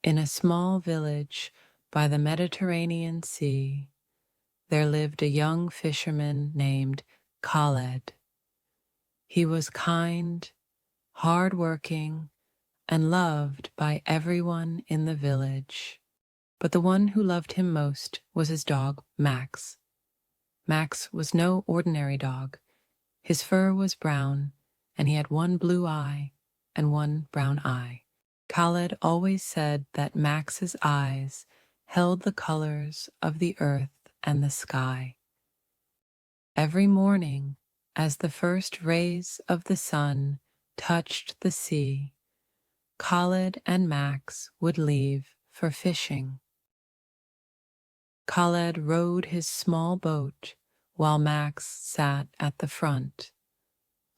In a small village by the Mediterranean Sea, there lived a young fisherman named Khaled. He was kind, hard-working, and loved by everyone in the village. But the one who loved him most was his dog, Max. Max was no ordinary dog. His fur was brown, and he had one blue eye and one brown eye. Khaled always said that Max's eyes held the colors of the earth and the sky. Every morning, as the first rays of the sun touched the sea, Khaled and Max would leave for fishing. Khaled rowed his small boat while Max sat at the front,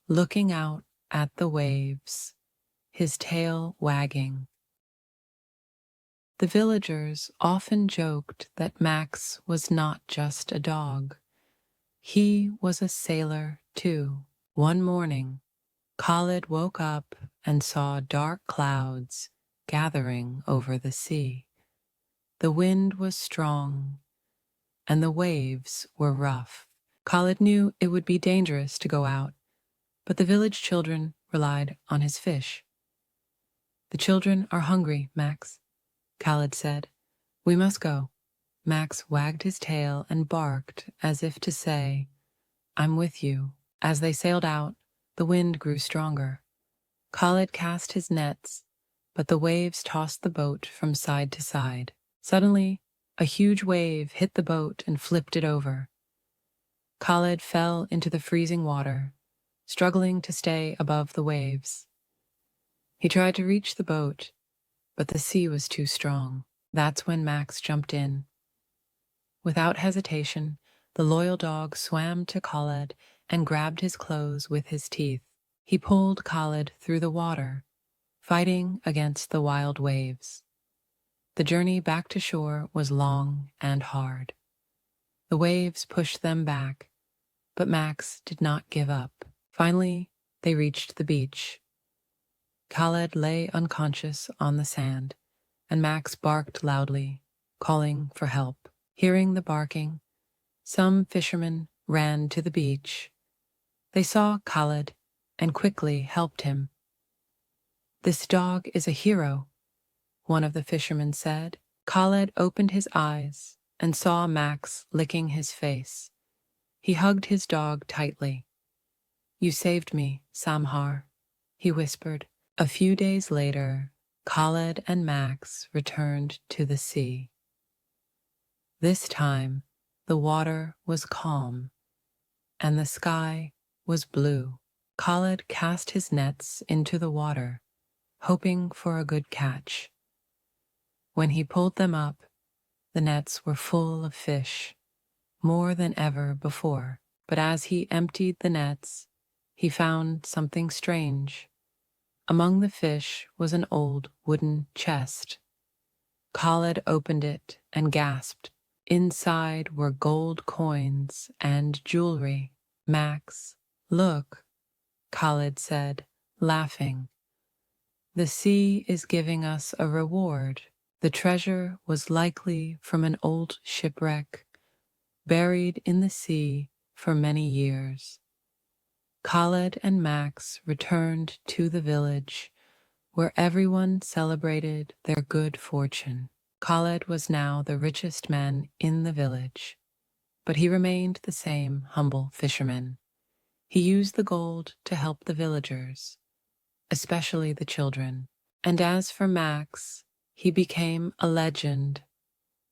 looking out at the waves, his tail wagging. The villagers often joked that Max was not just a dog. He was a sailor, too. One morning, Khaled woke up and saw dark clouds gathering over the sea. The wind was strong, and the waves were rough. Khaled knew it would be dangerous to go out, but the village children relied on his fish. "The children are hungry, Max," Khaled said. "We must go." Max wagged his tail and barked as if to say, "I'm with you." As they sailed out, the wind grew stronger. Khaled cast his nets, but the waves tossed the boat from side to side. Suddenly, a huge wave hit the boat and flipped it over. Khaled fell into the freezing water, struggling to stay above the waves. He tried to reach the boat, but the sea was too strong. That's when Max jumped in. Without hesitation, the loyal dog swam to Khaled and grabbed his clothes with his teeth. He pulled Khaled through the water, fighting against the wild waves. The journey back to shore was long and hard. The waves pushed them back, but Max did not give up. Finally, they reached the beach. Khaled lay unconscious on the sand, and Max barked loudly, calling for help. Hearing the barking, some fishermen ran to the beach. They saw Khaled and quickly helped him. "This dog is a hero," one of the fishermen said. Khaled opened his eyes and saw Max licking his face. He hugged his dog tightly. "You saved me, Samhar," he whispered. A few days later, Khaled and Max returned to the sea. This time, the water was calm, and the sky was blue. Khaled cast his nets into the water, hoping for a good catch. When he pulled them up, the nets were full of fish, more than ever before. But as he emptied the nets, he found something strange. Among the fish was an old wooden chest. Khaled opened it and gasped. Inside were gold coins and jewelry. "Max, look," Khaled said, laughing. "The sea is giving us a reward." The treasure was likely from an old shipwreck, buried in the sea for many years. Khaled and Max returned to the village, where everyone celebrated their good fortune. Khaled was now the richest man in the village, but he remained the same humble fisherman. He used the gold to help the villagers, especially the children. And as for Max, he became a legend.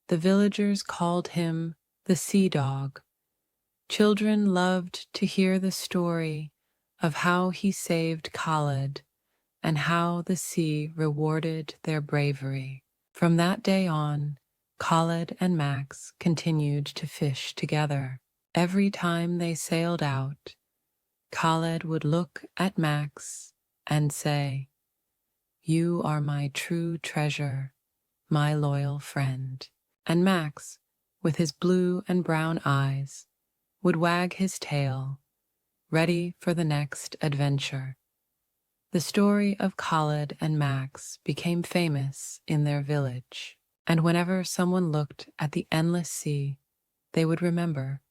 The villagers called him the Sea Dog. Children loved to hear the story of how he saved Khaled and how the sea rewarded their bravery. From that day on, Khaled and Max continued to fish together. Every time they sailed out, Khaled would look at Max and say, "You are my true treasure, my loyal friend." And Max, with his blue and brown eyes, would wag his tail, ready for the next adventure. The story of Khalid and Max became famous in their village, and whenever someone looked at the endless sea, they would remember,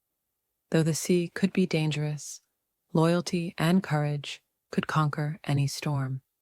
though the sea could be dangerous, loyalty and courage could conquer any storm.